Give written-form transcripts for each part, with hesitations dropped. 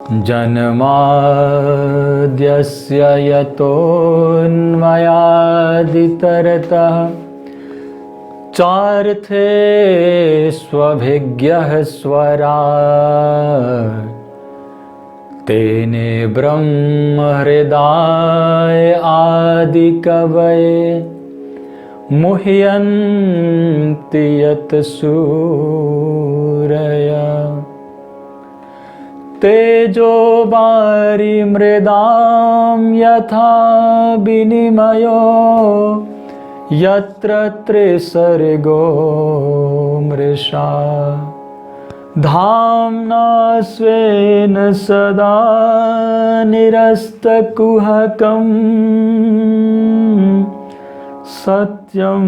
जन्माद्यस्य यतोऽन्वयादितरतः चार्थे स्वभिज्ञः स्वराट् तेने ब्रह्महृदाय आदिकवये मुह्यन्ति यत् सूरया तेजो वारि मृदां यथा विनिमयो यत्र त्रिसर्गो मृषा धाम्ना स्वेन सदा निरस्तकुहकं सत्यं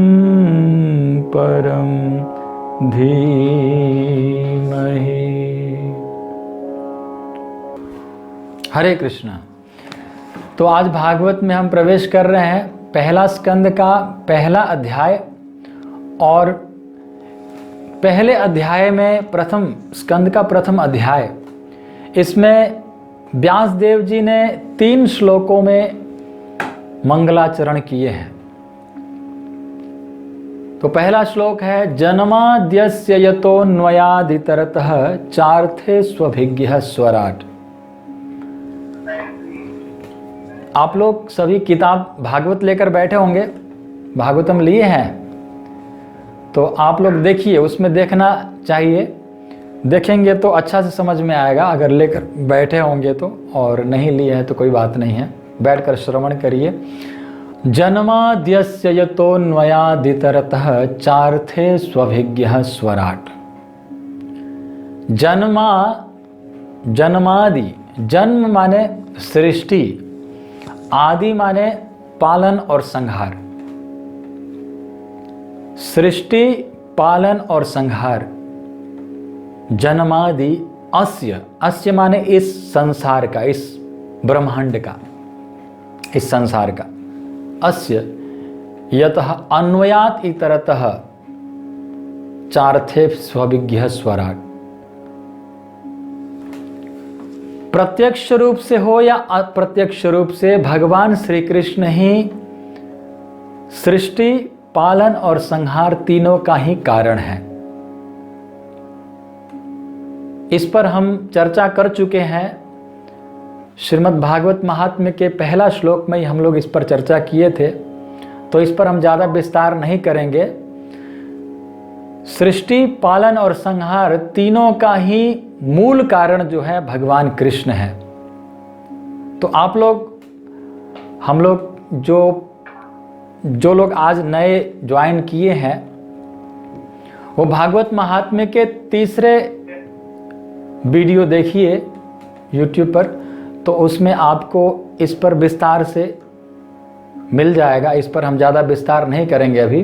परं धीमहि। हरे कृष्णा। तो आज भागवत में हम प्रवेश कर रहे हैं पहला स्कंद का पहला अध्याय, और पहले अध्याय में प्रथम स्कंद का प्रथम अध्याय, इसमें व्यास देव जी ने 3 श्लोकों में मंगलाचरण किए हैं। तो पहला श्लोक है जन्माद्यस्य यतोऽन्वयादितरतः चार्थे स्वभिज्ञः स्वराट्। आप लोग सभी किताब भागवत लेकर बैठे होंगे, भागवतम लिए हैं, तो आप लोग देखिए, उसमें देखना चाहिए। देखेंगे तो अच्छा से समझ में आएगा, अगर लेकर बैठे होंगे तो, और नहीं लिए हैं तो कोई बात नहीं है, बैठकर श्रवण करिए। जन्माद्यस्य यतोऽन्वयादितरतः चार्थे स्वभिज्ञः स्वराट्। जन्मादि, जन्म माने सृष्टि, आदि माने पालन और संहार। सृष्टि, पालन और संहार। जन्मादि अस्य, अस्य माने इस संसार का, इस ब्रह्मांड का, इस संसार का। अस्य यतः अन्वयात् इतरतः चार्थे स्वभिज्ञः स्वराट्। प्रत्यक्ष रूप से हो या अप्रत्यक्ष रूप से भगवान श्री कृष्ण ही सृष्टि, पालन और संहार तीनों का ही कारण है। इस पर हम चर्चा कर चुके हैं। श्रीमद् भागवत महात्म्य के पहला श्लोक में ही हम लोग इस पर चर्चा किए थे, तो इस पर हम ज़्यादा विस्तार नहीं करेंगे। सृष्टि, पालन और संहार तीनों का ही मूल कारण जो है भगवान कृष्ण है। तो आप लोग, हम लोग जो लोग आज नए ज्वाइन किए हैं, वो भागवत महात्म्य के तीसरे वीडियो देखिए YouTube पर, तो उसमें आपको इस पर विस्तार से मिल जाएगा। इस पर हम ज़्यादा विस्तार नहीं करेंगे अभी।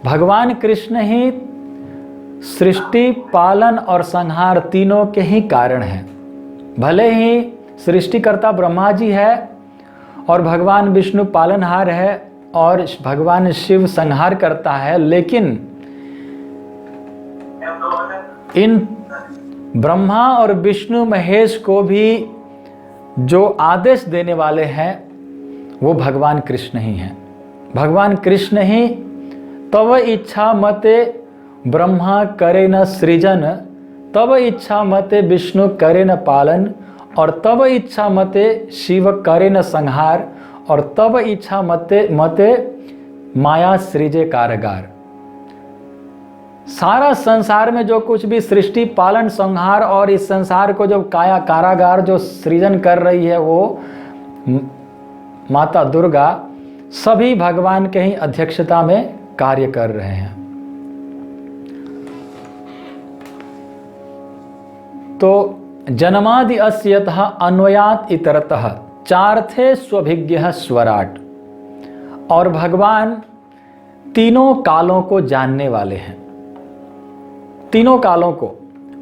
भगवान कृष्ण ही सृष्टि, पालन और संहार तीनों के ही कारण हैं। भले ही सृष्टिकर्ता ब्रह्मा जी है और भगवान विष्णु पालनहार है और भगवान शिव संहार करता है, लेकिन इन ब्रह्मा और विष्णु महेश को भी जो आदेश देने वाले हैं वो भगवान कृष्ण ही हैं। भगवान कृष्ण ही तव इच्छा मते ब्रह्मा करे न सृजन, तव इच्छा मते विष्णु करे न पालन, और तव इच्छा मते शिव करे न संहार, और तव इच्छा मते माया सृजे कारगार। सारा संसार में जो कुछ भी सृष्टि, पालन, संहार और इस संसार को जो काया कारागार जो सृजन कर रही है, वो माता दुर्गा सभी भगवान के ही अध्यक्षता में कार्य कर रहे हैं। तो जन्मादि अस्यतः अन्वयात् इतरतः चार्थे स्वभिज्ञः स्वराट्। और भगवान तीनों कालों को जानने वाले हैं। तीनों कालों को,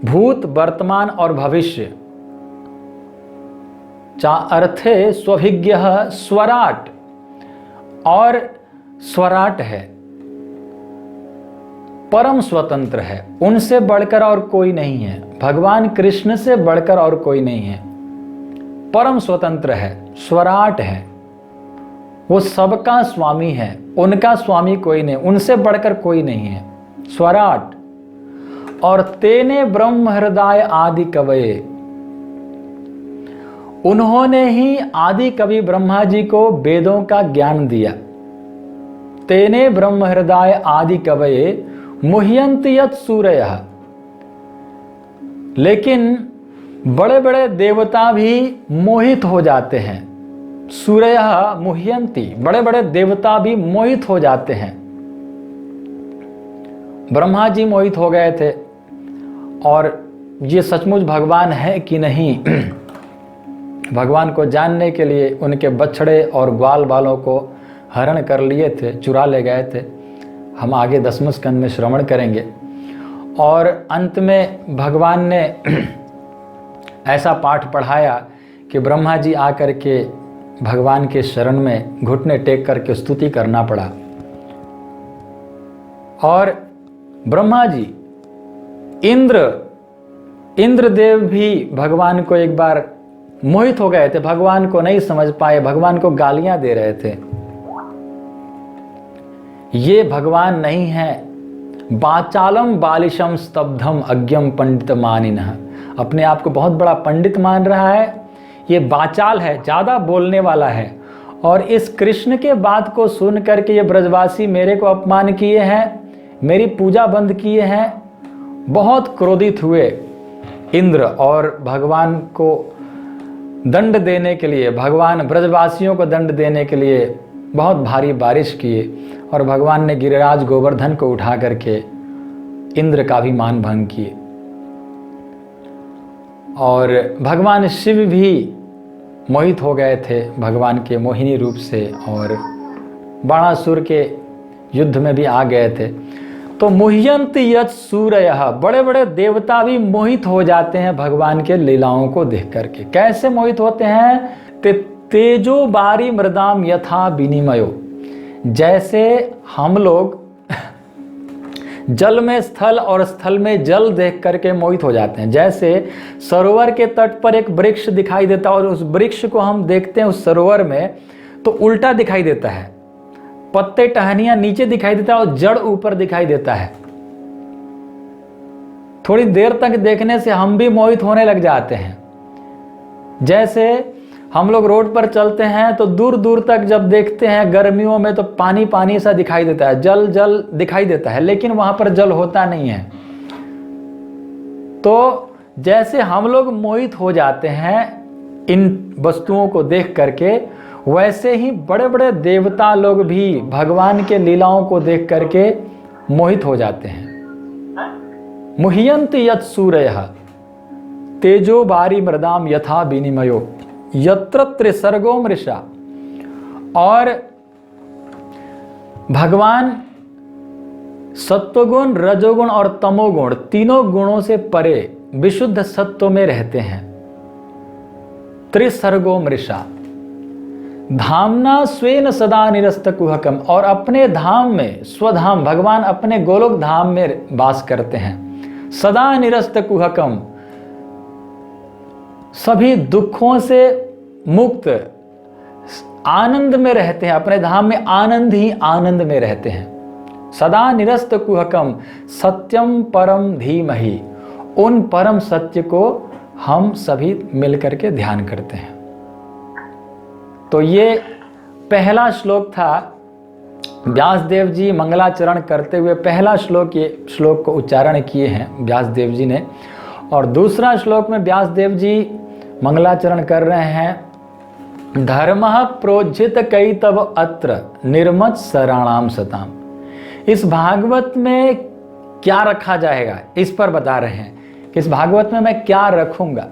भूत, वर्तमान और भविष्य। चार्थे स्वभिज्ञः स्वराट्, और स्वराट है, परम स्वतंत्र है, उनसे बढ़कर और कोई नहीं है। भगवान कृष्ण से बढ़कर और कोई नहीं है। परम स्वतंत्र है, स्वराट है, वो सबका स्वामी है, उनका स्वामी कोई नहीं, उनसे बढ़कर कोई नहीं है, स्वराट। और तेने ब्रह्म हृदय आदि कवये, उन्होंने ही आदि कवि ब्रह्मा जी को वेदों का ज्ञान दिया। तेने ब्रह्म हृदय आदि कवये मुह्यन्ति यत् सूरयः, लेकिन बड़े बड़े देवता भी मोहित हो जाते हैं। सूरयः मुह्यन्ति, बड़े बड़े देवता भी मोहित हो जाते हैं। ब्रह्मा जी मोहित हो गए थे, और ये सचमुच भगवान है कि नहीं, भगवान को जानने के लिए उनके बछड़े और ग्वाल बालों को हरण कर लिए थे, चुरा ले गए थे। हम आगे 10वें स्कंद में श्रवण करेंगे। और अंत में भगवान ने ऐसा पाठ पढ़ाया कि ब्रह्मा जी आकर के भगवान के शरण में घुटने टेक करके स्तुति करना पड़ा। और ब्रह्मा जी, इंद्रदेव भी भगवान को एक बार मोहित हो गए थे, भगवान को नहीं समझ पाए, भगवान को गालियां दे रहे थे। ये भगवान नहीं है, बाचालम बालिशम स्तब्धम अज्ञम पंडित मानिनः, अपने आप को बहुत बड़ा पंडित मान रहा है, ये बाचाल है, ज्यादा बोलने वाला है। और इस कृष्ण के बात को सुन करके ये ब्रजवासी मेरे को अपमान किए हैं, मेरी पूजा बंद किए हैं। बहुत क्रोधित हुए इंद्र, और भगवान को दंड देने के लिए, भगवान ब्रजवासियों को दंड देने के लिए बहुत भारी बारिश किए। और भगवान ने गिरिराज गोवर्धन को उठा करके इंद्र का भी मान भंग किए। और भगवान शिव भी मोहित हो गए थे भगवान के मोहिनी रूप से, और बाणासुर के युद्ध में भी आ गए थे। तो मुह्यन्ति यत् सूरयः, बड़े बड़े देवता भी मोहित हो जाते हैं भगवान के लीलाओं को देख करके। कैसे मोहित होते हैं? तेजो बारी मृदाम यथा विनिमयो, जैसे हम लोग जल में स्थल और स्थल में जल देख करके मोहित हो जाते हैं। जैसे सरोवर के तट पर एक वृक्ष दिखाई देता है, और उस वृक्ष को हम देखते हैं उस सरोवर में तो उल्टा दिखाई देता है, पत्ते टहनियां नीचे दिखाई देता है और जड़ ऊपर दिखाई देता है। थोड़ी देर तक देखने से हम भी मोहित होने लग जाते हैं। जैसे हम लोग रोड पर चलते हैं तो दूर दूर तक जब देखते हैं गर्मियों में तो पानी पानी सा दिखाई देता है, जल जल दिखाई देता है, लेकिन वहां पर जल होता नहीं है। तो जैसे हम लोग मोहित हो जाते हैं इन वस्तुओं को देख करके, वैसे ही बड़े बड़े देवता लोग भी भगवान के लीलाओं को देख करके मोहित हो जाते हैं। मुह्यन्ति यत् सूरयः तेजो बारी मृदाम यथा विनिमयो यत्र त्रिसर्गो मृषा। और भगवान सत्वगुण, रजोगुण और तमोगुण तीनों गुणों से परे विशुद्ध सत्व में रहते हैं। त्रिसर्गो मृषा धामना स्वेन सदा निरस्त कुहकम, और अपने धाम में, स्वधाम भगवान अपने गोलोक धाम में वास करते हैं। सदा निरस्त कुहकम, सभी दुखों से मुक्त आनंद में रहते हैं, अपने धाम में आनंद ही आनंद में रहते हैं। सदा निरस्त कुहकम सत्यम परम धीमहि, उन परम सत्य को हम सभी मिलकर के ध्यान करते हैं। तो ये पहला श्लोक था। व्यासदेव जी मंगलाचरण करते हुए पहला श्लोक, ये श्लोक को उच्चारण किए हैं व्यासदेव जी ने। और दूसरा श्लोक में व्यासदेव जी मंगलाचरण कर रहे हैं, धर्मः प्रोज्झित कैतव अत्र निर्मत शरणाम सताम। इस भागवत में क्या रखा जाएगा, इस पर बता रहे हैं कि इस भागवत में मैं क्या रखूंगा।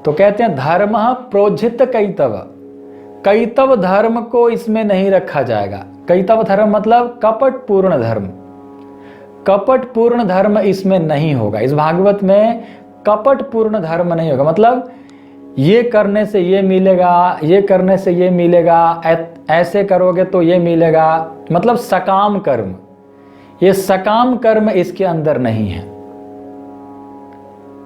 तो कहते हैं धर्मः प्रोज्झित कैतव, कैतव धर्म को इसमें नहीं रखा जाएगा। कैतव धर्म मतलब कपट पूर्ण धर्म, कपट पूर्ण धर्म इसमें नहीं होगा। इस भागवत में कपट पूर्ण धर्म नहीं होगा, मतलब ये करने से ये मिलेगा, ये करने से ये मिलेगा, ऐसे करोगे तो ये मिलेगा, मतलब सकाम कर्म। ये सकाम कर्म इसके अंदर नहीं है।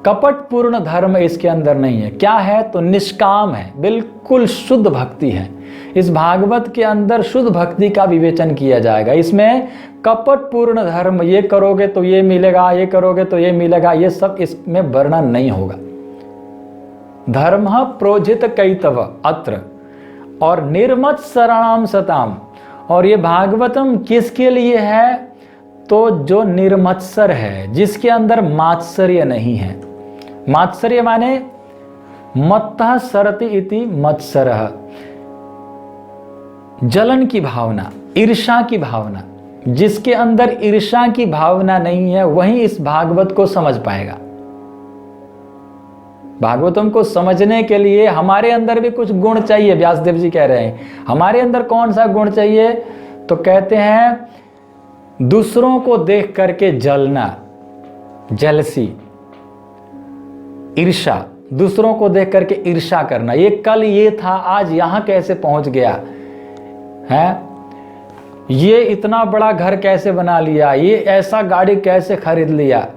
कपटपूर्ण धर्म इसके अंदर नहीं है। क्या है? तो निष्काम है, बिल्कुल शुद्ध भक्ति है। इस भागवत के अंदर शुद्ध भक्ति का विवेचन किया जाएगा। इसमें कपटपूर्ण धर्म, ये करोगे तो ये मिलेगा, ये करोगे तो ये मिलेगा, ये सब इसमें वर्णन नहीं होगा। धर्म प्रोजित कैतव अत्र और निर्मत्सराणाम सताम। और ये भागवतम किसके लिए है? तो जो निर्मत्सर है, जिसके अंदर मात्सर्य नहीं है। मात्सर्य माने मत्तः सरति इति मत्सरः, जलन की भावना, ईर्ष्या की भावना। जिसके अंदर ईर्ष्या की भावना नहीं है वही इस भागवत को समझ पाएगा। भागवतम को समझने के लिए हमारे अंदर भी कुछ गुण चाहिए। व्यासदेव जी कह रहे हैं हमारे अंदर कौन सा गुण चाहिए? तो कहते हैं दूसरों को देख करके जलना, जेलसी, ईर्ष्या, दूसरों को देख करके ईर्ष्या करना। ये कल ये था, आज यहां कैसे पहुंच गया है, ये इतना बड़ा घर कैसे बना लिया, ये ऐसा गाड़ी कैसे खरीद लिया।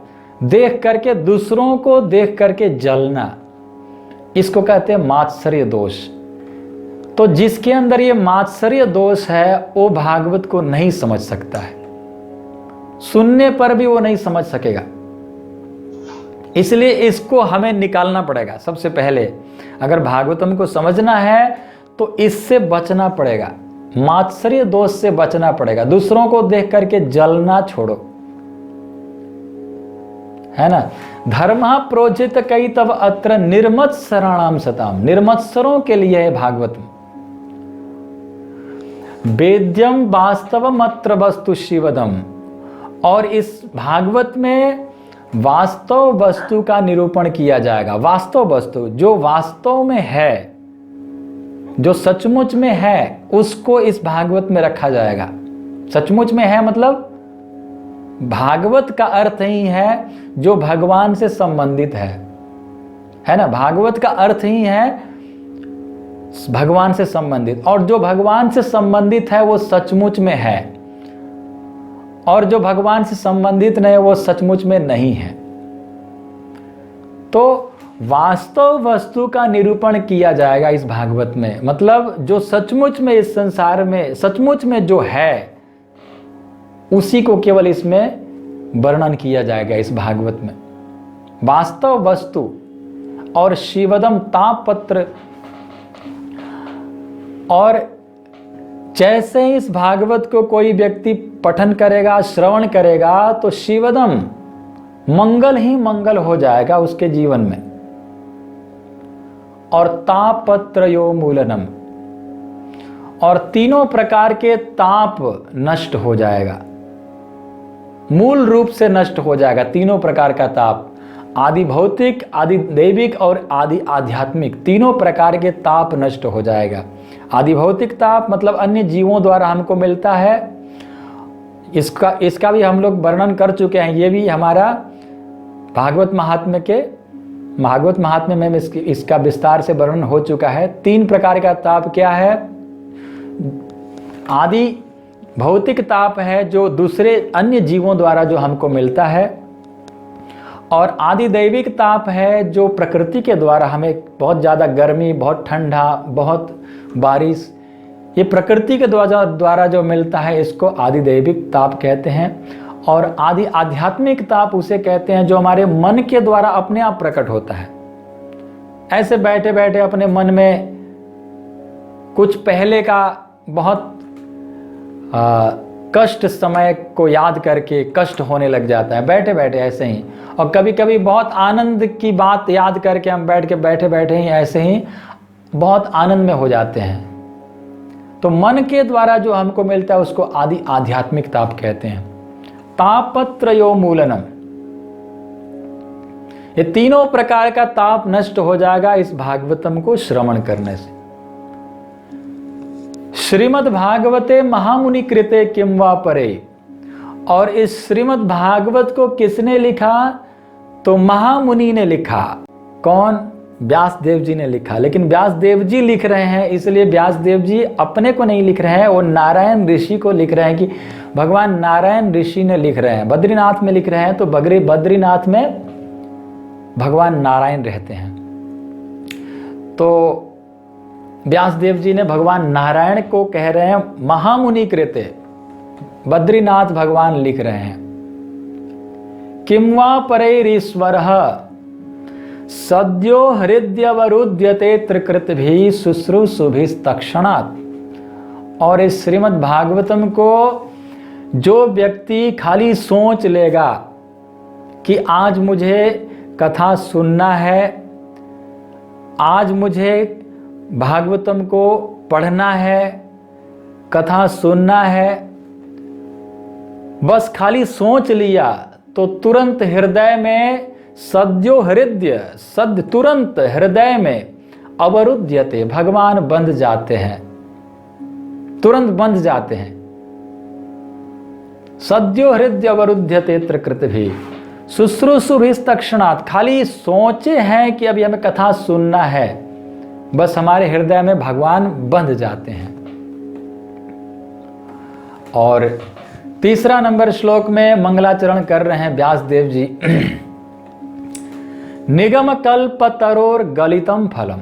देख करके, दूसरों को देख करके जलना, इसको कहते हैं मात्सर्य दोष। तो जिसके अंदर ये मात्सर्य दोष है वो भागवत को नहीं समझ सकता है, सुनने पर भी वो नहीं समझ सकेगा। इसलिए इसको हमें निकालना पड़ेगा। सबसे पहले अगर भागवतम को समझना है तो इससे बचना पड़ेगा, मात्सर्य दोष से बचना पड़ेगा। दूसरों को देख करके जलना छोड़ो, है ना। धर्म प्रोजित कई तब अत्र निर्मत्सराणाम सताम। निर्मत्सरों के लिए है भागवत। वेद्यम वास्तवम अत्र वस्तु शिवदम। और इस भागवत में वास्तव वस्तु का निरूपण किया जाएगा। वास्तव वस्तु जो वास्तव में है, जो सचमुच में है, उसको इस भागवत में रखा जाएगा। सचमुच में है मतलब भागवत का अर्थ ही है जो भगवान से संबंधित है ना। भागवत का अर्थ ही है भगवान से संबंधित, और जो भगवान से संबंधित है वो सचमुच में है, और जो भगवान से संबंधित नहीं वो सचमुच में नहीं है। तो वास्तव वस्तु का निरूपण किया जाएगा इस भागवत में। मतलब जो सचमुच में इस संसार में सचमुच में जो है उसी को केवल इसमें वर्णन किया जाएगा इस भागवत में। वास्तव वस्तु और शिवदम तापपत्र। और जैसे ही इस भागवत को कोई व्यक्ति पठन करेगा, श्रवण करेगा, तो शिवदम मंगल ही मंगल हो जाएगा उसके जीवन में। और तापत्रयो मूलनम, और तीनों प्रकार के ताप नष्ट हो जाएगा, मूल रूप से नष्ट हो जाएगा। तीनों प्रकार का ताप, आदि भौतिक, आदि दैविक और आदि आध्यात्मिक, तीनों प्रकार के ताप नष्ट हो जाएगा। आदि भौतिक ताप मतलब अन्य जीवों द्वारा हमको मिलता है, इसका भी हम लोग वर्णन कर चुके हैं। ये भी हमारा भागवत महात्म्य में इसका विस्तार से वर्णन हो चुका है। 3 प्रकार का ताप क्या है? आदि भौतिक ताप है जो दूसरे अन्य जीवों द्वारा जो हमको मिलता है, और आदि दैविक ताप है जो प्रकृति के द्वारा हमें बहुत ज़्यादा गर्मी, बहुत ठंडा, बहुत बारिश, ये प्रकृति के द्वारा जो मिलता है इसको आदि दैविक ताप कहते हैं। और आदि आध्यात्मिक ताप उसे कहते हैं जो हमारे मन के द्वारा अपने आप प्रकट होता है। ऐसे बैठे बैठे अपने मन में कुछ पहले का बहुत कष्ट समय को याद करके कष्ट होने लग जाता है बैठे बैठे ऐसे ही। और कभी कभी बहुत आनंद की बात याद करके हम बैठे बैठे ही ऐसे ही बहुत आनंद में हो जाते हैं। तो मन के द्वारा जो हमको मिलता है उसको आदि आध्यात्मिक ताप कहते हैं। तापत्रयो मूलनम, ये तीनों प्रकार का ताप नष्ट हो जाएगा इस भागवतम को श्रवण करने से। श्रीमद् भागवते महामुनि कृते किम वा परे। और इस श्रीमद् भागवत को किसने लिखा? तो महामुनि ने लिखा। कौन? व्यासदेव जी ने लिखा। लेकिन व्यासदेव जी लिख रहे हैं इसलिए व्यासदेव जी अपने को नहीं लिख रहे हैं, वो नारायण ऋषि को लिख रहे हैं कि भगवान नारायण ऋषि ने लिख रहे हैं। बद्रीनाथ में लिख रहे हैं तो बद्रीनाथ में भगवान नारायण रहते हैं। तो व्यासदेव जी ने भगवान नारायण को कह रहे हैं महामुनि कृते, बद्रीनाथ भगवान लिख रहे हैं, किं वा परैरीश्वरः सद्यो हृदयवरुध्यते त्रिकृतभिः शुश्रूषुभिस्तक्षणात्। और इस श्रीमद् भागवतम को जो व्यक्ति खाली सोच लेगा कि आज मुझे कथा सुनना है, आज मुझे भागवतम को पढ़ना है, कथा सुनना है, बस खाली सोच लिया तो तुरंत हृदय में सद्यो हृदय, सद्य तुरंत हृदय में अवरुध्यते, भगवान बंध जाते हैं, तुरंत बंध जाते हैं। सद्यो हृदय अवरुध्यते त्रिकृतभिः शुश्रूषुभिस्तक्षणात्। खाली सोचे हैं कि अभी हमें कथा सुनना है, बस हमारे हृदय में भगवान बंध जाते हैं। और तीसरा नंबर श्लोक में मंगलाचरण कर रहे हैं व्यासदेव जी। निगम कल्पतरोर गलितम फलम।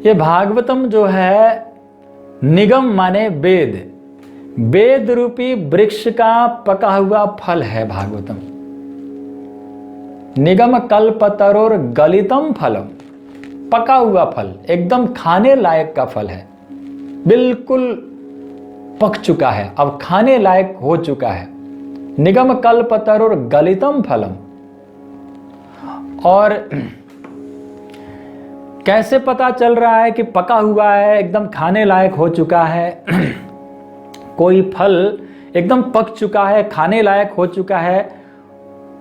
ये भागवतम जो है, निगम माने वेद, वेद रूपी वृक्ष का पका हुआ फल है भागवतम। निगम कल्पतरोर गलितम फलम, पका हुआ फल, एकदम खाने लायक का फल है, बिल्कुल पक चुका है, अब खाने लायक हो चुका है। निगम कल्पतरोर गलितम फलम। और कैसे पता चल रहा है कि पका हुआ है, एकदम खाने लायक हो चुका है? कोई फल एकदम पक चुका है, खाने लायक हो चुका है,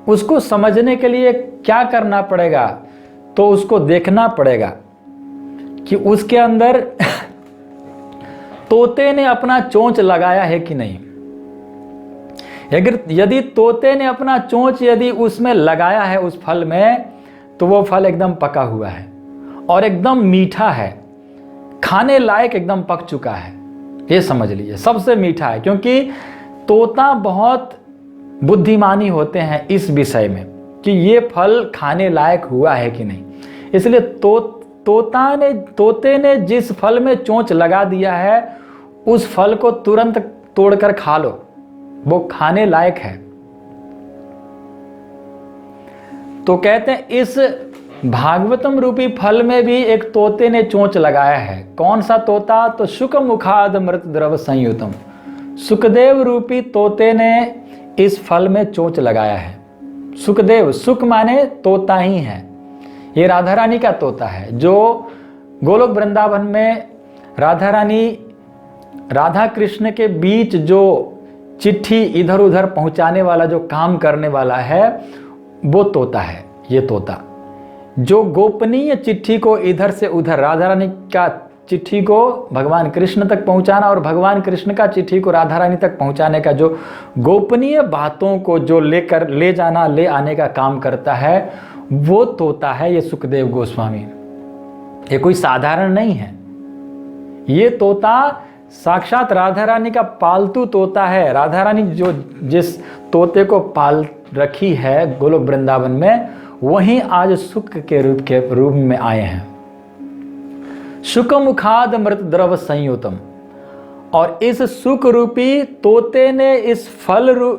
उसको समझने के लिए क्या करना पड़ेगा? तो उसको देखना पड़ेगा कि उसके अंदर तोते ने अपना चोंच लगाया है कि नहीं। यदि तोते ने अपना चोंच यदि उसमें लगाया है उस फल में, तो वो फल एकदम पका हुआ है और एकदम मीठा है, खाने लायक एकदम पक चुका है। ये समझ लीजिए, सबसे मीठा है, क्योंकि तोता बहुत बुद्धिमानी होते हैं इस विषय में कि ये फल खाने लायक हुआ है कि नहीं। इसलिए तोते ने जिस फल में चोंच लगा दिया है, उस फल को तुरंत तोड़कर खा लो, वो खाने लायक है। तो कहते हैं इस भागवतम रूपी फल में भी एक तोते ने चोंच लगाया है। कौन सा तोता? तो शुक मुखाद मृत द्रव संयुतम, सुखदेव रूपी तोते ने इस फल में चोंच लगाया है। सुखदेव, सुख माने तोता ही है, ये राधा रानी का तोता है, जो गोलोक वृंदावन में राधा रानी, राधा कृष्ण के बीच जो चिट्ठी इधर उधर पहुंचाने वाला, जो काम करने वाला है, वो तोता है। ये तोता जो गोपनीय चिट्ठी को इधर से उधर, राधा रानी का चिट्ठी को भगवान कृष्ण तक पहुंचाना और भगवान कृष्ण का चिट्ठी को राधा रानी तक पहुंचाने का, जो गोपनीय बातों को जो लेकर ले जाना, ले आने का काम करता है, वो तोता है ये सुखदेव गोस्वामी। ये कोई साधारण नहीं है, ये तोता साक्षात राधा रानी का पालतू तोता है। राधा रानी जो जिस तोते को पाल रखी है गोलोक वृंदावन में, वहीं आज सुख के रूप में आए हैं। शुक मुखाद मृत द्रव संयुतम। और इस सुख रूपी तोते ने इस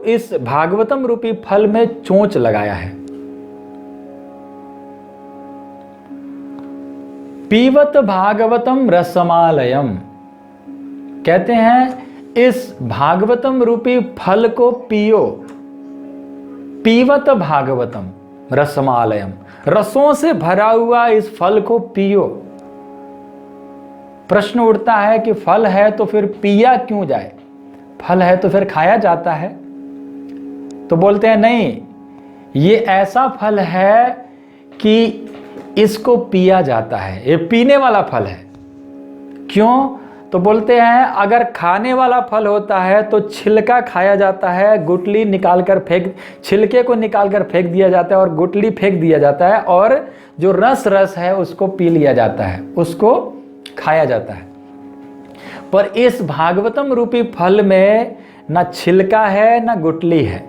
इस भागवतम रूपी फल में चोंच लगाया है। पीवत भागवतम रसमालयम। कहते हैं इस भागवतम रूपी फल को पियो। पीवत भागवतम रसमालयम, रसों से भरा हुआ इस फल को पियो। प्रश्न उठता है कि फल है तो फिर पिया क्यों जाए? फल है तो फिर खाया जाता है। तो बोलते हैं नहीं, ये ऐसा फल है कि इसको पिया जाता है, ये पीने वाला फल है। क्यों? तो बोलते हैं अगर खाने वाला फल होता है तो छिलका खाया जाता है, गुठली निकालकर छिलके को निकालकर फेंक दिया जाता है और गुठली फेंक दिया जाता है, और जो रस है उसको पी लिया जाता है, उसको खाया जाता है। पर इस भागवतम रूपी फल में ना छिलका है ना गुठली है,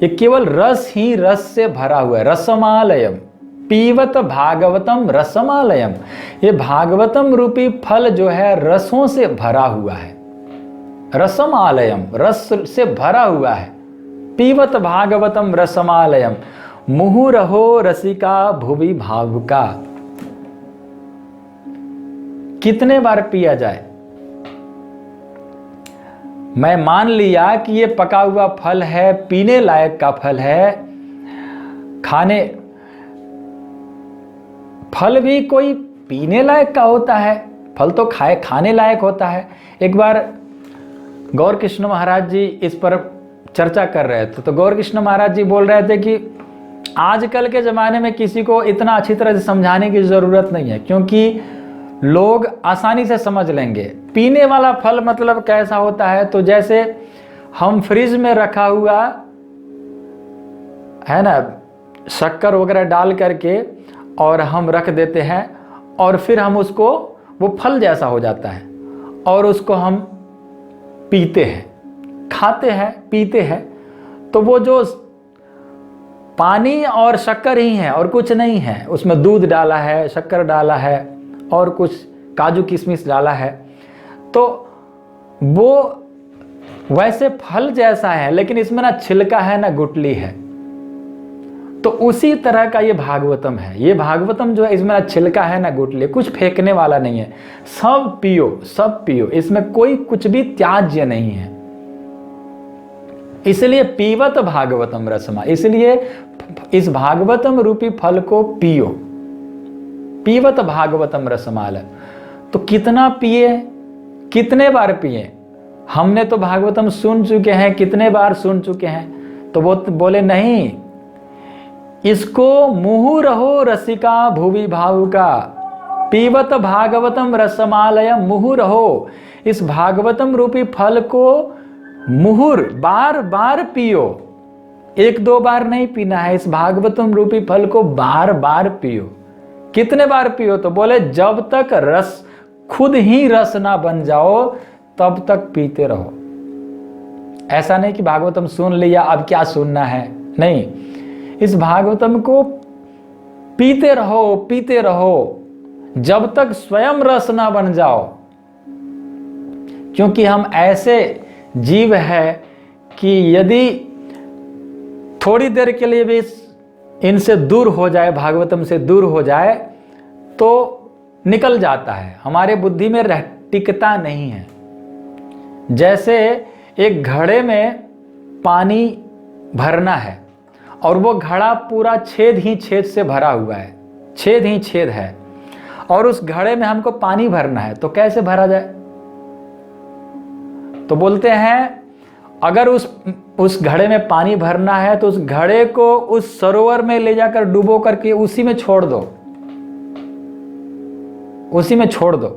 ये केवल रस ही रस से भरा हुआ है। रसमालयम पीवत भागवतम रसमालयम, ये भागवतम रूपी फल जो है रसों से भरा हुआ है। रसमालयम रस से भरा हुआ है। पीवत भागवतम रसमालयम मुहुरहो रसिका भुवि भावुका। कितने बार पिया जाए? मैं मान लिया कि ये पका हुआ फल है, पीने लायक का फल है। खाने फल भी कोई पीने लायक का होता है, फल तो खाने लायक होता है। एक बार गौर कृष्ण महाराज जी इस पर चर्चा कर रहे थे, तो गौर कृष्ण महाराज जी बोल रहे थे कि आजकल के ज़माने में किसी को इतना अच्छी तरह से समझाने की ज़रूरत नहीं है, क्योंकि लोग आसानी से समझ लेंगे। पीने वाला फल मतलब कैसा होता है, तो जैसे हम फ्रिज में रखा हुआ है ना, शक्कर वगैरह डाल करके और हम रख देते हैं, और फिर हम उसको, वो फल जैसा हो जाता है और उसको हम पीते हैं, खाते हैं, पीते हैं। तो वो जो पानी और शक्कर ही है और कुछ नहीं है, उसमें दूध डाला है, शक्कर डाला है और कुछ काजू किशमिश डाला है, तो वो वैसे फल जैसा है, लेकिन इसमें ना छिलका है ना गुठली है। तो उसी तरह का ये भागवतम है। ये भागवतम जो है, इसमें ना छिलका है ना गुठली, कुछ फेंकने वाला नहीं है। सब पियो, सब पियो, इसमें कोई कुछ भी त्याज्य नहीं है। इसलिए पीवत भागवतम रसमा, इसलिए इस भागवतम रूपी फल को पियो। पीवत भागवतम रसमाल। तो कितना पिए, कितने बार पिए? हमने तो भागवतम सुन चुके हैं, कितने बार सुन चुके हैं। तो वो बोले नहीं, इसको मुहु रहो रसिका भुवि भावुका। पीवत भागवतम रसमालय मुहु रहो। इस भागवतम रूपी फल को मुहुर, बार बार पियो। एक दो बार नहीं पीना है, इस भागवतम रूपी फल को बार बार पियो। कितने बार पियो? तो बोले जब तक रस, खुद ही रस ना बन जाओ तब तक पीते रहो। ऐसा नहीं कि भागवतम सुन लिया अब क्या सुनना है, नहीं, इस भागवतम को पीते रहो, पीते रहो जब तक स्वयं रस ना बन जाओ। क्योंकि हम ऐसे जीव है कि यदि थोड़ी देर के लिए भी इनसे दूर हो जाए, भागवतम से दूर हो जाए, तो निकल जाता है, हमारे बुद्धि में टिकता नहीं है। जैसे एक घड़े में पानी भरना है और वो घड़ा पूरा छेद ही छेद से भरा हुआ है, छेद ही छेद है, और उस घड़े में हमको पानी भरना है, तो कैसे भरा जाए? तो बोलते हैं अगर उस घड़े में पानी भरना है तो उस घड़े को उस सरोवर में ले जाकर डुबो करके उसी में छोड़ दो, उसी में छोड़ दो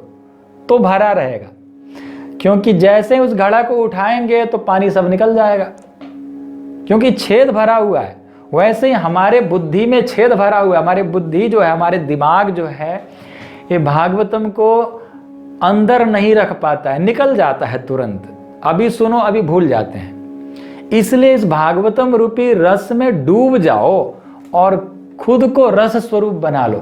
तो भरा रहेगा। क्योंकि जैसे उस घड़ा को उठाएंगे तो पानी सब निकल जाएगा, क्योंकि छेद भरा हुआ है। वैसे ही हमारे बुद्धि में छेद भरा हुआ है। हमारी बुद्धि जो है, हमारे दिमाग जो है, ये भागवतम को अंदर नहीं रख पाता है, निकल जाता है तुरंत। अभी सुनो अभी भूल जाते हैं। इसलिए इस भागवतम रूपी रस में डूब जाओ और खुद को रस स्वरूप बना लो।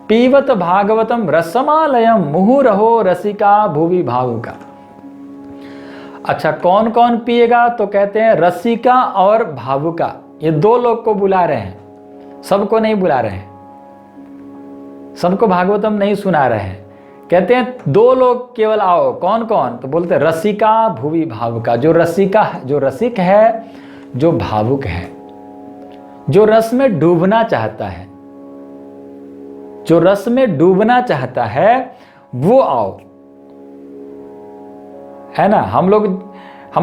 पीवत भागवतम रसमालयम मुहु रहो रसिका भुवि भावुका। अच्छा, कौन कौन पिएगा? तो कहते हैं रसिका और भावुका, ये दो लोग को बुला रहे हैं, सबको नहीं बुला रहे हैं, सबको भागवतम नहीं सुना रहे हैं। कहते हैं दो लोग केवल आओ। कौन कौन? तो बोलते हैं रसिका भुवि भावुका। जो रसिका, जो रसिक है, जो भावुक है, जो रस में डूबना चाहता है, जो रस में डूबना चाहता है वो आओ, है ना। हम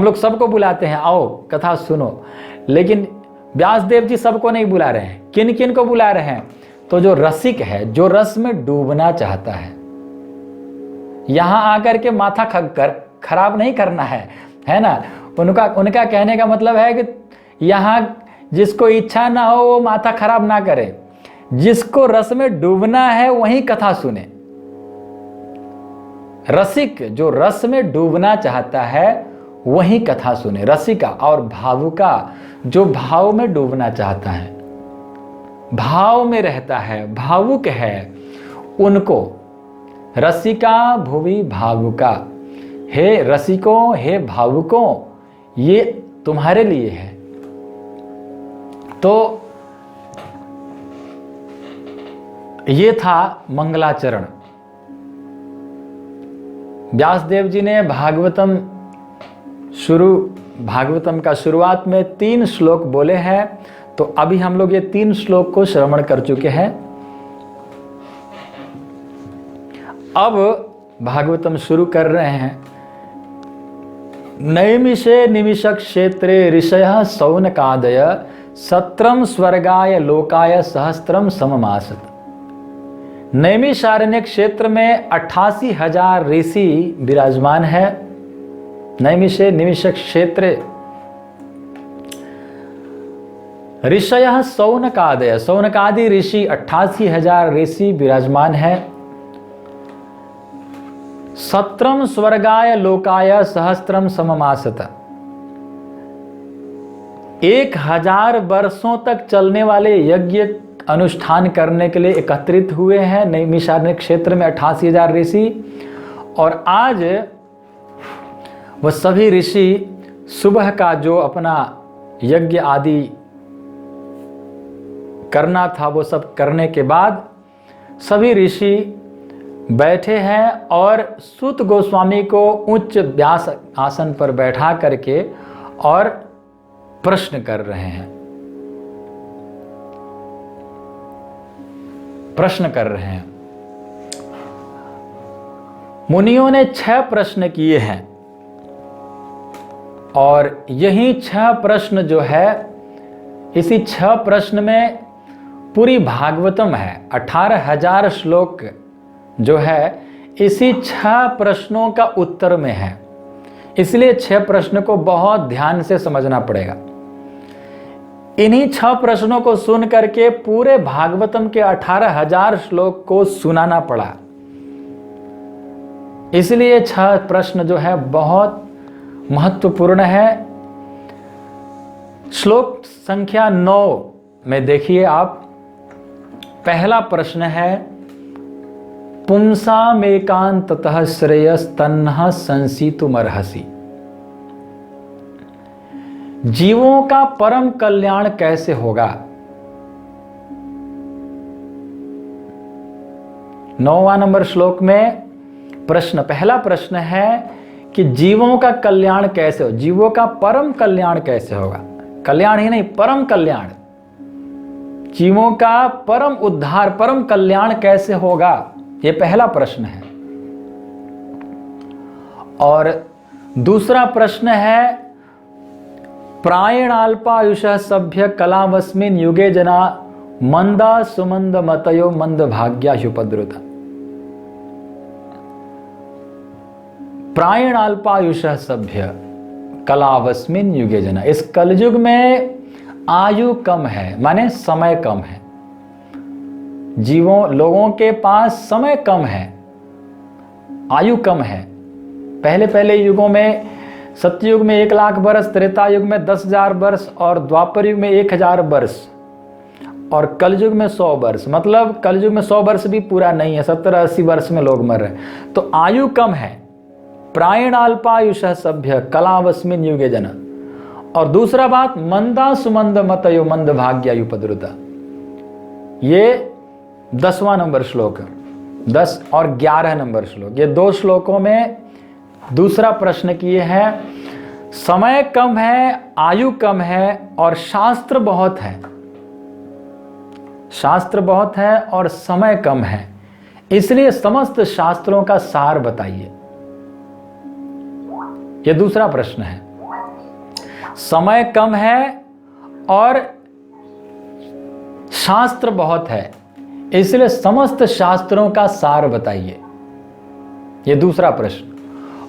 लोग सबको बुलाते हैं, आओ कथा सुनो, लेकिन व्यासदेव जी सबको नहीं बुला रहे हैं। किन किन को बुला रहे हैं? तो जो रसिक है, जो रस में डूबना चाहता है। यहां आकर के माथा खराब नहीं करना है ना। उनका कहने का मतलब है कि यहां जिसको इच्छा ना हो वो माथा खराब ना करे, जिसको रस में डूबना है वही कथा सुने। रसिक जो रस में डूबना चाहता है वही कथा सुने। रसिका और भावुका, जो भाव में डूबना चाहता है, भाव में रहता है, भावुक है, उनको रसिका भुवि भावुका, हे रसिकों, हे भावुकों, ये तुम्हारे लिए है। तो ये था मंगलाचरण। व्यासदेव जी ने भागवतम का शुरुआत में 3 श्लोक बोले हैं। तो अभी हम लोग ये 3 श्लोक को श्रवण कर चुके हैं। अब भागवतम शुरू कर रहे हैं। नैमिषे निमिष क्षेत्रे ऋषयः शौनकादय सत्रम स्वर्गाय लोकाय सहस्त्रम सममासत। नैमिषारण्य क्षेत्र में 88,000 ऋषि विराजमान है। नैमिषे निमिष क्षेत्र ऋषयः शौनकादय, शौनकादि ऋषि 88,000 ऋषि विराजमान है। सत्रम स्वर्गाय लोकाय सहस्त्रम सममासत। 1000 वर्षों तक चलने वाले यज्ञ अनुष्ठान करने के लिए एकत्रित हुए हैं नैमिषारण्य क्षेत्र में 88,000 ऋषि। और आज वह सभी ऋषि सुबह का जो अपना यज्ञ आदि करना था वो सब करने के बाद सभी ऋषि बैठे हैं और सूत गोस्वामी को उच्च व्यास आसन पर बैठा करके और प्रश्न कर रहे हैं, प्रश्न कर रहे हैं। मुनियों ने 6 प्रश्न किए हैं और यही 6 प्रश्न जो है, इसी 6 प्रश्न में पूरी भागवतम है। 18,000 श्लोक जो है इसी 6 प्रश्नों का उत्तर में है। इसलिए 6 प्रश्न को बहुत ध्यान से समझना पड़ेगा। इन्हीं 6 प्रश्नों को सुन करके पूरे भागवतम के 18,000 श्लोक को सुनाना पड़ा। इसलिए 6 प्रश्न जो है बहुत महत्वपूर्ण है। श्लोक संख्या 9 में देखिए आप, पहला प्रश्न है, पुंसामेकांततः श्रेयस्तन्नः संसितुमर्हसि। जीवों का परम कल्याण कैसे होगा? 9वां नंबर श्लोक में प्रश्न, पहला प्रश्न है कि जीवों का कल्याण कैसे हो, जीवों का परम कल्याण कैसे होगा। कल्याण ही नहीं, परम कल्याण, जीवों का परम उद्धार, परम कल्याण कैसे होगा, यह पहला प्रश्न है। और दूसरा प्रश्न है, प्रायणाल्पायुषः सभ्य कलावस्मिन् युगे जना मंदा सुमंद मतयो मंद भाग्याहुपद्रुता। प्रायणाल्पायुषः सभ्य कलावस्मिन् युगे जना, इस कलयुग में आयु कम है, माने समय कम है। लोगों के पास समय कम है, आयु कम है। पहले युगों में, सतयुग में 1,00,000 वर्ष, त्रेता युग में 10,000 वर्ष और द्वापर युग में 1,000 वर्ष और कलयुग में 100 वर्ष। मतलब कलयुग में 100 वर्ष भी पूरा नहीं है, 70-80 वर्ष में लोग मर रहे हैं। तो आयु कम है। प्रायणाल्पायुषः सभ्य कलावस्मिन् युगे जना। और दूसरा बात, मंदा सुमंद मतयो मंद भाग्यायुपद्रुता। ये 10वां नंबर श्लोक है, 10 और 11 नंबर श्लोक, ये 2 श्लोकों में दूसरा प्रश्न किए हैं। समय कम है, आयु कम है और शास्त्र बहुत है। शास्त्र बहुत है और समय कम है, इसलिए समस्त शास्त्रों का सार बताइए। यह दूसरा प्रश्न है। समय कम है और शास्त्र बहुत है, इसलिए समस्त शास्त्रों का सार बताइए। यह दूसरा प्रश्न।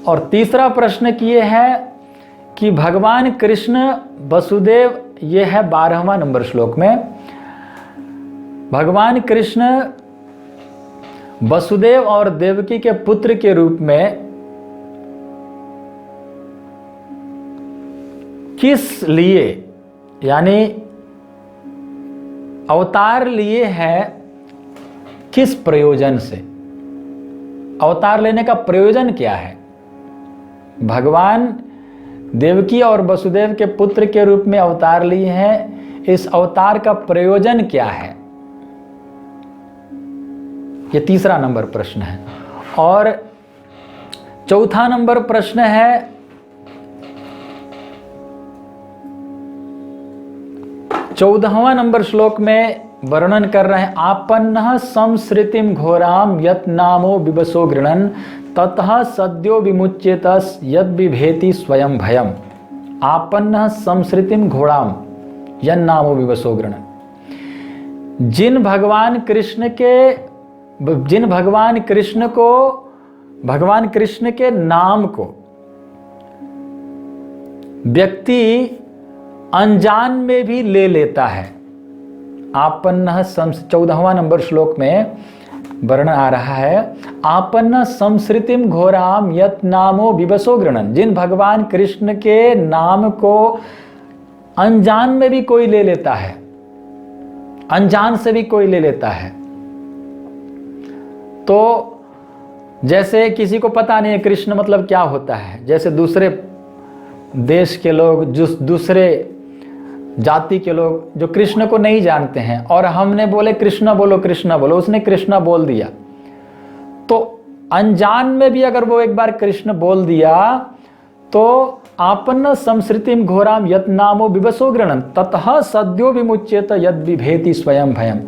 और तीसरा प्रश्न किए है कि भगवान कृष्ण वसुदेव, ये है 12वां नंबर श्लोक में, भगवान कृष्ण वसुदेव और देवकी के पुत्र के रूप में किस लिए, यानी अवतार लिए है किस प्रयोजन से, अवतार लेने का प्रयोजन क्या है। भगवान देवकी और वसुदेव के पुत्र के रूप में अवतार लिए हैं, इस अवतार का प्रयोजन क्या है, ये तीसरा नंबर प्रश्न है। और चौथा नंबर प्रश्न है, 14वां नंबर श्लोक में वर्णन कर रहे हैं, आपन्नः संसृतिम घोराम यत नामो विवशो गृणन ततः सद्यो विमुच्येत यद विभेति स्वयं भयम। आपन्नः संसृतिम घोराम यन नामो विवशो गृणन। जिन भगवान कृष्ण के नाम को व्यक्ति अनजान में भी ले लेता है। आपन्नः 14वां नंबर श्लोक में वर्णन आ रहा है, आपन्नः संसृतिम घोराम यत नामो विवशो गृणन। जिन भगवान कृष्ण के नाम को अनजान में भी कोई ले लेता है, अनजान से भी कोई ले लेता है। तो जैसे किसी को पता नहीं है कृष्ण मतलब क्या होता है, जैसे दूसरे देश के लोग, दूसरे जाति के लोग जो कृष्ण को नहीं जानते हैं, और हमने बोले कृष्ण बोलो कृष्ण बोलो, उसने कृष्ण बोल दिया, तो अनजान में भी अगर वो एक बार कृष्ण बोल दिया तो आपन्न संसृतिम घोराम यत नामो विवशो गृणन ततः सद्यो विमुच्येत यद विभेति स्वयं भयम।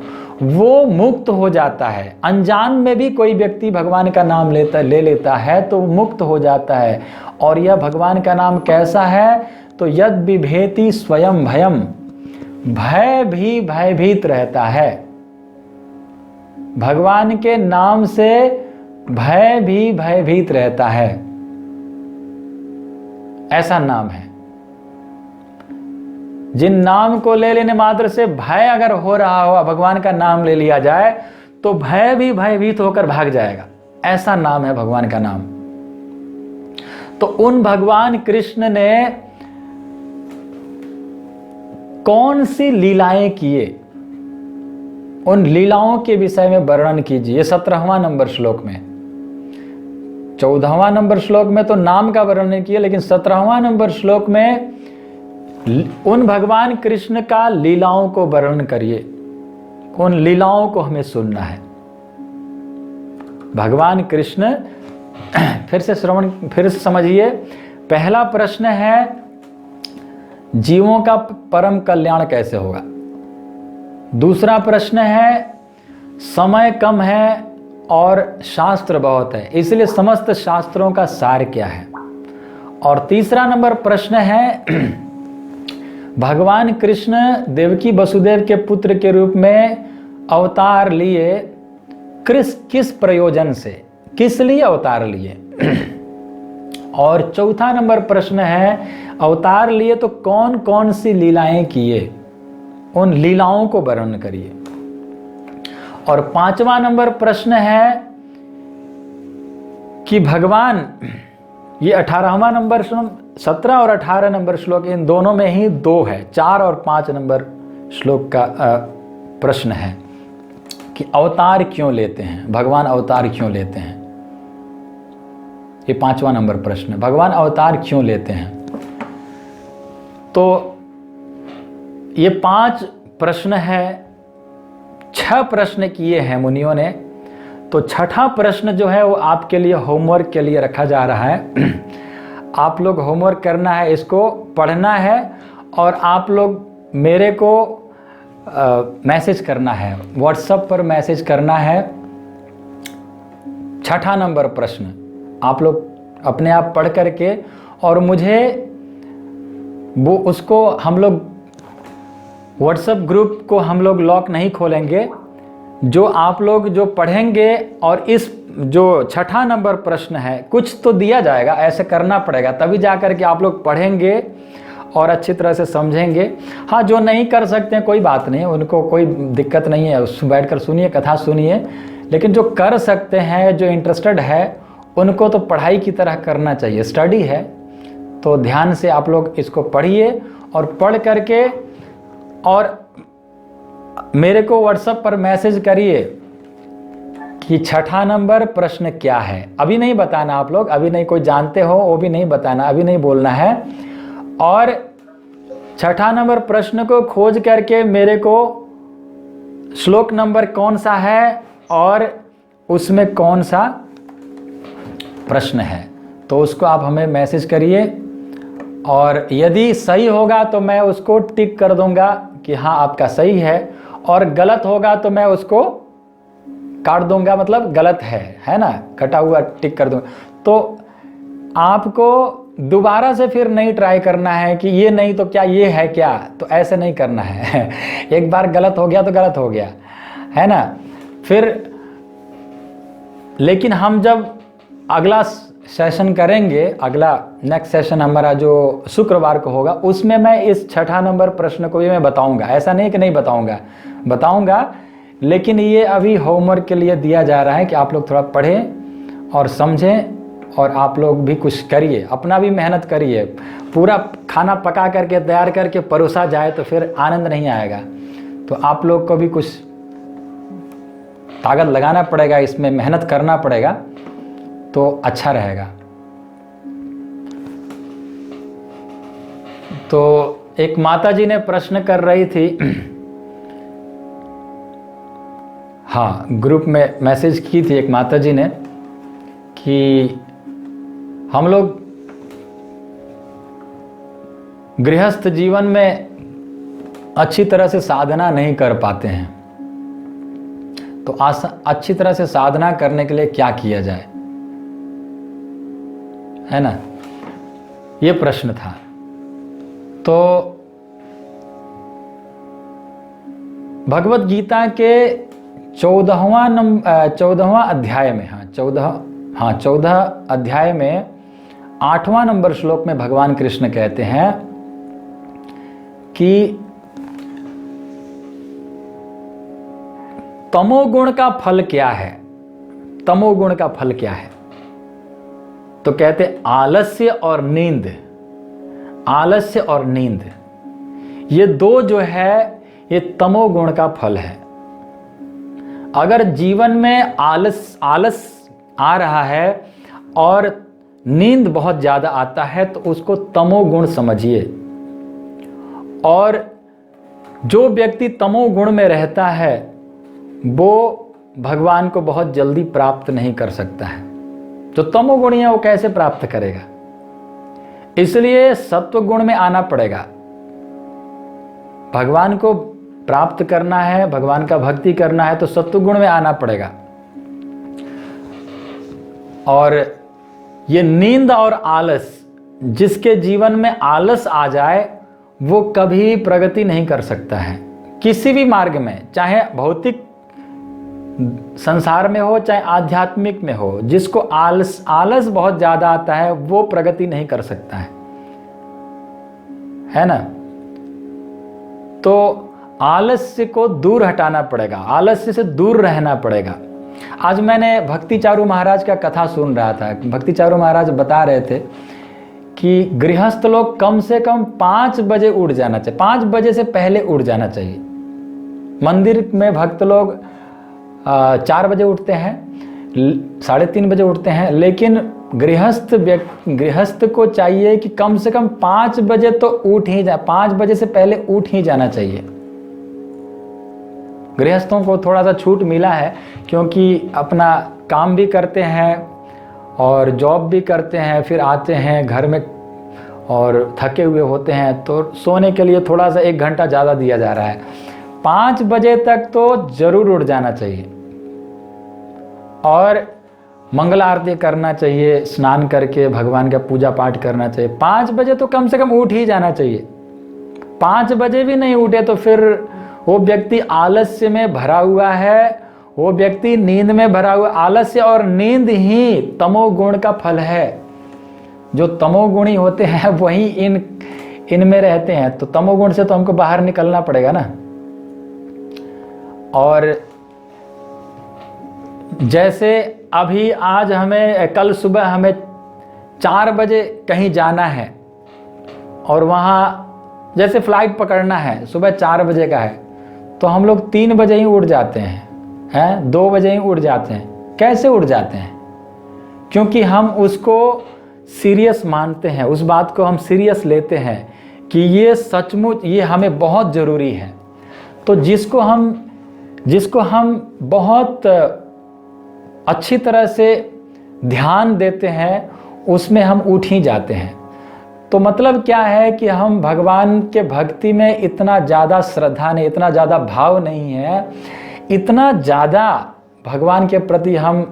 वो मुक्त हो जाता है। अनजान में भी कोई व्यक्ति भगवान का नाम ले लेता है तो मुक्त हो जाता है। और यह भगवान का नाम कैसा है, तो यद विभेति स्वयं भयम, भय भी भयभीत रहता है। भगवान के नाम से भय भी भयभीत रहता है, ऐसा नाम है। जिन नाम को ले लेने मात्र से भय अगर हो रहा हो, भगवान का नाम ले लिया जाए तो भय भी भयभीत होकर भाग जाएगा, ऐसा नाम है भगवान का नाम। तो उन भगवान कृष्ण ने कौन सी लीलाएं किए, उन लीलाओं के विषय में वर्णन कीजिए। 17वां नंबर श्लोक में, 14वां नंबर श्लोक में तो नाम का वर्णन किया, लेकिन 17वां नंबर श्लोक में उन भगवान कृष्ण का लीलाओं को वर्णन करिए। उन लीलाओं को हमें सुनना है। भगवान कृष्ण फिर से समझिए। पहला प्रश्न है, जीवों का परम कल्याण कैसे होगा। दूसरा प्रश्न है, समय कम है और शास्त्र बहुत है, इसलिए समस्त शास्त्रों का सार क्या है। और तीसरा नंबर प्रश्न है, भगवान कृष्ण देवकी वसुदेव के पुत्र के रूप में अवतार लिए किस प्रयोजन से, किस लिए अवतार लिए। और चौथा नंबर प्रश्न है, अवतार लिए तो कौन कौन सी लीलाएं किए, उन लीलाओं को वर्णन करिए। और 5वां नंबर प्रश्न है कि भगवान, ये 18वां नंबर श्लोक, 17 और 18 नंबर श्लोक, इन दोनों में ही 2 है। 4 और 5 नंबर श्लोक का प्रश्न है कि अवतार क्यों लेते हैं, भगवान अवतार क्यों लेते हैं। ये 5वां नंबर प्रश्न है, भगवान अवतार क्यों लेते हैं। तो ये 5 प्रश्न है। 6 प्रश्न किए हैं मुनियों ने, तो 6ठा प्रश्न जो है वो आपके लिए होमवर्क के लिए रखा जा रहा है। आप लोग होमवर्क करना है, इसको पढ़ना है और आप लोग मेरे को मैसेज करना है, व्हाट्सएप पर मैसेज करना है। 6ठा नंबर प्रश्न आप लोग अपने आप पढ़ करके, और मुझे वो उसको हम लोग व्हाट्सएप ग्रुप को हम लोग लॉक नहीं खोलेंगे। जो आप लोग जो पढ़ेंगे और इस जो 6ठा नंबर प्रश्न है, कुछ तो दिया जाएगा, ऐसे करना पड़ेगा, तभी जाकर के आप लोग पढ़ेंगे और अच्छी तरह से समझेंगे। हाँ, जो नहीं कर सकते हैं कोई बात नहीं, उनको कोई दिक्कत नहीं है, बैठकर सुनिए, कथा सुनिए। लेकिन जो कर सकते हैं, जो इंटरेस्टेड है, उनको तो पढ़ाई की तरह करना चाहिए, स्टडी है तो ध्यान से आप लोग इसको पढ़िए और पढ़ करके और मेरे को व्हाट्सएप पर मैसेज करिए कि छठा नंबर प्रश्न क्या है। अभी नहीं बताना आप लोग, अभी नहीं, कोई जानते हो वो भी नहीं बताना, अभी नहीं बोलना है। और छठा नंबर प्रश्न को खोज करके मेरे को श्लोक नंबर कौन सा है और उसमें कौन सा प्रश्न है, तो उसको आप हमें मैसेज करिए। और यदि सही होगा तो मैं उसको टिक कर दूंगा कि हाँ आपका सही है, और गलत होगा तो मैं उसको काट दूंगा, मतलब गलत है ना, कटा हुआ टिक कर दूंगा। तो आपको दोबारा से फिर नहीं ट्राई करना है कि ये नहीं तो क्या ये है क्या, तो ऐसे नहीं करना है। एक बार गलत हो गया तो गलत हो गया, है ना। फिर लेकिन हम जब अगला सेशन करेंगे, अगला नेक्स्ट सेशन हमारा जो शुक्रवार को होगा, उसमें मैं इस छठा नंबर प्रश्न को भी मैं बताऊंगा। ऐसा नहीं कि नहीं बताऊंगा, लेकिन ये अभी होमवर्क के लिए दिया जा रहा है कि आप लोग थोड़ा पढ़ें और समझें, और आप लोग भी कुछ करिए, अपना भी मेहनत करिए। पूरा खाना पका करके तैयार करके परोसा जाए तो फिर आनंद नहीं आएगा। तो आप लोग को भी कुछ ताकत लगाना पड़ेगा, इसमें मेहनत करना पड़ेगा, तो अच्छा रहेगा। तो एक माता जी ने प्रश्न कर रही थी, हाँ ग्रुप में मैसेज की थी एक माता जी ने कि हम लोग गृहस्थ जीवन में अच्छी तरह से साधना नहीं कर पाते हैं, तो अच्छी तरह से साधना करने के लिए क्या किया जाए, है ना, ये प्रश्न था। तो भगवत गीता के 14वां अध्याय में, 14 अध्याय में 8वां नंबर श्लोक में भगवान कृष्ण कहते हैं कि तमोगुण का फल क्या है। तमोगुण का फल क्या है? तो कहते आलस्य और नींद। आलस्य और नींद, ये दो जो है ये तमोगुण का फल है। अगर जीवन में आलस आ रहा है और नींद बहुत ज्यादा आता है तो उसको तमोगुण समझिए। और जो व्यक्ति तमोगुण में रहता है वो भगवान को बहुत जल्दी प्राप्त नहीं कर सकता है। जो तमोगुणी है वो कैसे प्राप्त करेगा? इसलिए सत्व गुण में आना पड़ेगा। भगवान को प्राप्त करना है, भगवान का भक्ति करना है तो सत्व गुण में आना पड़ेगा। और ये नींद और आलस, जिसके जीवन में आलस आ जाए वो कभी प्रगति नहीं कर सकता है किसी भी मार्ग में, चाहे भौतिक संसार में हो चाहे आध्यात्मिक में हो। जिसको आलस बहुत ज्यादा आता है वो प्रगति नहीं कर सकता है ना। तो आलस्य को दूर हटाना पड़ेगा, आलस्य से दूर रहना पड़ेगा। आज मैंने भक्ति चारू महाराज का कथा सुन रहा था। भक्ति चारू महाराज बता रहे थे कि गृहस्थ लोग कम से कम 5 बजे उठ जाना चाहिए, 5 बजे से पहले उठ जाना चाहिए। मंदिर में भक्त लोग 4 बजे उठते हैं, 3:30 बजे उठते हैं, लेकिन गृहस्थ को चाहिए कि कम से कम 5 बजे तो उठ ही जाए, 5 बजे से पहले उठ ही जाना चाहिए। गृहस्थों को थोड़ा सा छूट मिला है क्योंकि अपना काम भी करते हैं और जॉब भी करते हैं, फिर आते हैं घर में और थके हुए होते हैं, तो सोने के लिए थोड़ा सा 1 घंटा ज़्यादा दिया जा रहा है। 5 बजे तक तो जरूर उठ जाना चाहिए और मंगल आरती करना चाहिए, स्नान करके भगवान का पूजा पाठ करना चाहिए। 5 बजे तो कम से कम उठ ही जाना चाहिए। 5 बजे भी नहीं उठे तो फिर वो व्यक्ति आलस्य में भरा हुआ है, वो व्यक्ति नींद में भरा हुआ। आलस्य और नींद ही तमोगुण का फल है। जो तमोगुणी होते हैं वही इनमें रहते हैं। तो तमोगुण से तो हमको बाहर निकलना पड़ेगा ना। और जैसे अभी आज कल सुबह हमें 4 बजे कहीं जाना है, और वहाँ जैसे फ़्लाइट पकड़ना है, सुबह 4 बजे का है, तो हम लोग 3 बजे ही उड़ जाते हैं 2 बजे ही उड़ जाते हैं। कैसे उड़ जाते हैं? क्योंकि हम उसको सीरियस मानते हैं, उस बात को हम सीरियस लेते हैं कि ये सचमुच ये हमें बहुत ज़रूरी है। तो जिसको हम बहुत अच्छी तरह से ध्यान देते हैं, उसमें हम उठ ही जाते हैं। तो मतलब क्या है कि हम भगवान के भक्ति में इतना ज़्यादा श्रद्धा नहीं, इतना ज़्यादा भाव नहीं है, इतना ज़्यादा भगवान के प्रति हम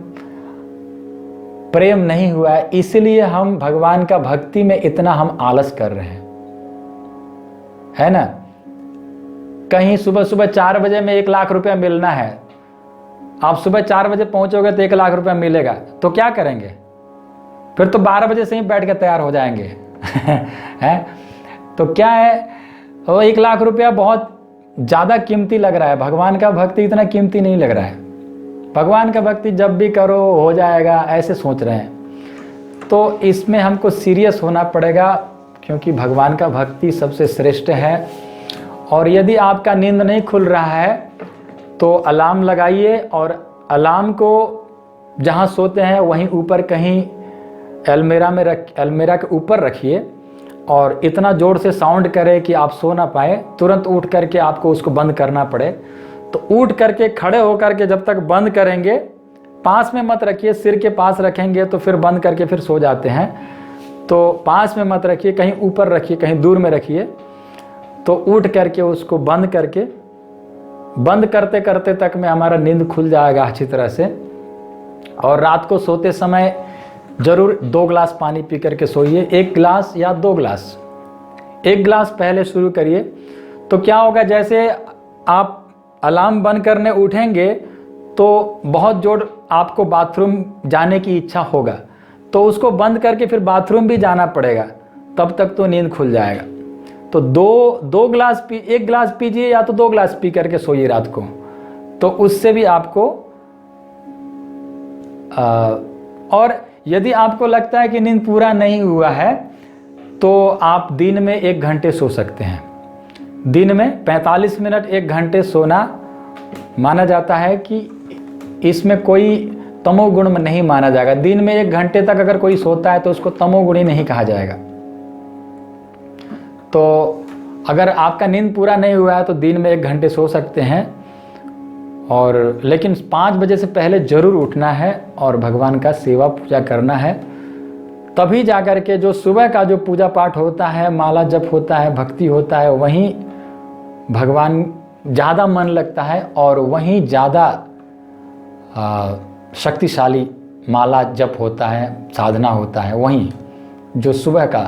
प्रेम नहीं हुआ है, इसलिए हम भगवान का भक्ति में इतना हम आलस कर रहे हैं, है ना। कहीं सुबह सुबह 4 बजे में 1 लाख रुपया मिलना है, आप सुबह 4 बजे पहुंचोगे तो 1 लाख रुपया मिलेगा, तो क्या करेंगे? फिर तो 12 बजे से ही बैठ के तैयार हो जाएंगे है। तो क्या है, वो 1 लाख रुपया बहुत ज़्यादा कीमती लग रहा है, भगवान का भक्ति इतना कीमती नहीं लग रहा है। भगवान का भक्ति जब भी करो हो जाएगा, ऐसे सोच रहे हैं। तो इसमें हमको सीरियस होना पड़ेगा, क्योंकि भगवान का भक्ति सबसे श्रेष्ठ है। और यदि आपका नींद नहीं खुल रहा है तो अलार्म लगाइए, और अलार्म को जहाँ सोते हैं वहीं ऊपर कहीं अलमीरा के ऊपर रखिए, और इतना ज़ोर से साउंड करे कि आप सो ना पाए, तुरंत उठ करके आपको उसको बंद करना पड़े। तो उठ करके खड़े होकर के जब तक बंद करेंगे, पास में मत रखिए, सिर के पास रखेंगे तो फिर बंद करके फिर सो जाते हैं। तो पास में मत रखिए, कहीं ऊपर रखिए, कहीं दूर में रखिए। तो उठ करके उसको बंद करके, बंद करते करते तक में हमारा नींद खुल जाएगा अच्छी तरह से। और रात को सोते समय ज़रूर 2 गिलास पानी पी करके सोइए, 1 गिलास या 2 गिलास। 1 गिलास पहले शुरू करिए। तो क्या होगा, जैसे आप अलार्म बंद करने उठेंगे तो बहुत जोर आपको बाथरूम जाने की इच्छा होगा, तो उसको बंद करके फिर बाथरूम भी जाना पड़ेगा, तब तक तो नींद खुल जाएगा। तो 2 गिलास 1 गिलास पीजिए या तो 2 गिलास पी करके सोइए रात को, तो उससे भी आपको और यदि आपको लगता है कि नींद पूरा नहीं हुआ है तो आप दिन में 1 घंटे सो सकते हैं। दिन में 45 मिनट 1 घंटे सोना माना जाता है कि इसमें कोई तमोगुण में नहीं माना जाएगा। दिन में 1 घंटे तक अगर कोई सोता है तो उसको तमोगुणी नहीं कहा जाएगा। तो अगर आपका नींद पूरा नहीं हुआ है तो दिन में 1 घंटे सो सकते हैं, और लेकिन 5 बजे से पहले ज़रूर उठना है और भगवान का सेवा पूजा करना है। तभी जाकर के जो सुबह का जो पूजा पाठ होता है, माला जप होता है, भक्ति होता है, वहीं भगवान ज़्यादा मन लगता है और वहीं ज़्यादा शक्तिशाली माला जप होता है, साधना होता है, वहीं जो सुबह का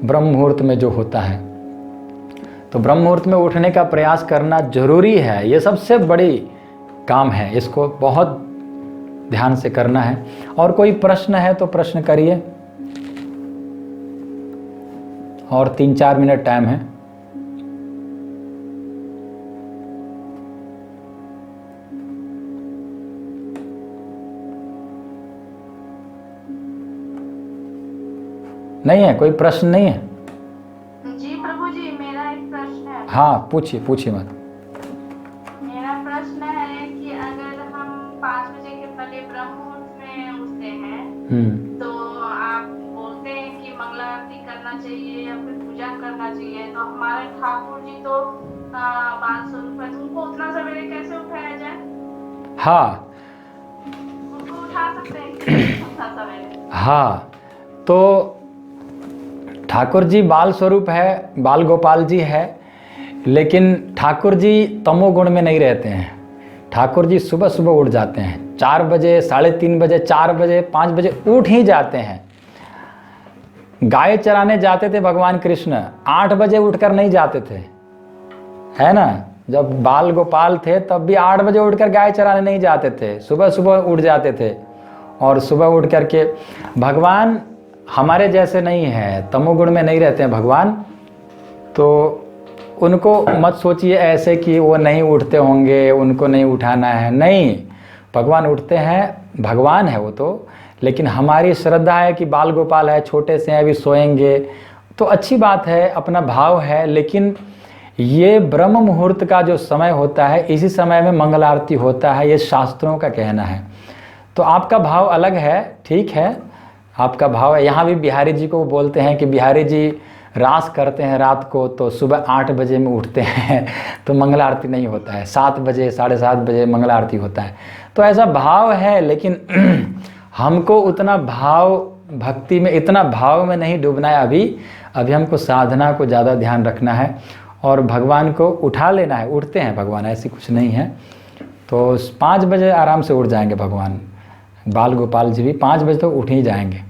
ब्रह्म मुहूर्त में जो होता है। तो ब्रह्म मुहूर्त में उठने का प्रयास करना जरूरी है, ये सबसे बड़ी काम है, इसको बहुत ध्यान से करना है। और कोई प्रश्न है तो प्रश्न करिए, और 3-4 मिनट टाइम है। नहीं है कोई प्रश्न? नहीं है जी प्रभु जी, मेरा एक प्रश्न है। हाँ पूछिए मत। मेरा प्रश्न है कि अगर हम 5 बजे के पहले ब्रह्म मुहूर्त में उठते हैं तो आप बोलते हैं कि मंगला आरती करना चाहिए या फिर पूजा करना चाहिए, तो हमारे ठाकुर जी तो बाल स्वरूप है, उनको उतना सवेरे कैसे उठाया जाए? हाँ उनको उठा सकते हैं उतना सवेरे? हाँ, तो ठाकुर जी बाल स्वरूप है, बाल गोपाल जी है, लेकिन ठाकुर जी तमोगुण में नहीं रहते हैं। ठाकुर जी सुबह सुबह उठ जाते हैं, 4 बजे, 3:30 बजे, 4 बजे, 5 बजे उठ ही जाते हैं। गाय चराने जाते थे भगवान कृष्ण, 8 बजे उठकर नहीं जाते थे, है ना। जब बाल गोपाल थे तब भी 8 बजे उठकर गाय चराने नहीं जाते थे, सुबह सुबह उठ जाते थे। और सुबह उठ करके भगवान हमारे जैसे नहीं है, तमोगुण में नहीं रहते हैं भगवान। तो उनको मत सोचिए ऐसे कि वो नहीं उठते होंगे, उनको नहीं उठाना है, नहीं, भगवान उठते हैं, भगवान है वो तो। लेकिन हमारी श्रद्धा है कि बाल गोपाल है, छोटे से हैं, अभी सोएंगे, तो अच्छी बात है, अपना भाव है, लेकिन ये ब्रह्म मुहूर्त का जो समय होता है, इसी समय में मंगल आरती होता है, ये शास्त्रों का कहना है। तो आपका भाव अलग है, ठीक है, आपका भाव है। यहाँ भी बिहारी जी को बोलते हैं कि बिहारी जी रास करते हैं रात को, तो सुबह 8 बजे में उठते हैं तो मंगल आरती नहीं होता है, 7 बजे 7:30 बजे मंगल आरती होता है। तो ऐसा भाव है, लेकिन हमको उतना भाव, भक्ति में इतना भाव में नहीं डूबना है अभी हमको साधना को ज़्यादा ध्यान रखना है और भगवान को उठा लेना है। उठते हैं भगवान, ऐसी कुछ नहीं है। तो 5 बजे आराम से उठ जाएंगे भगवान। बाल गोपाल जी भी 5 बजे तो उठ ही जाएंगे।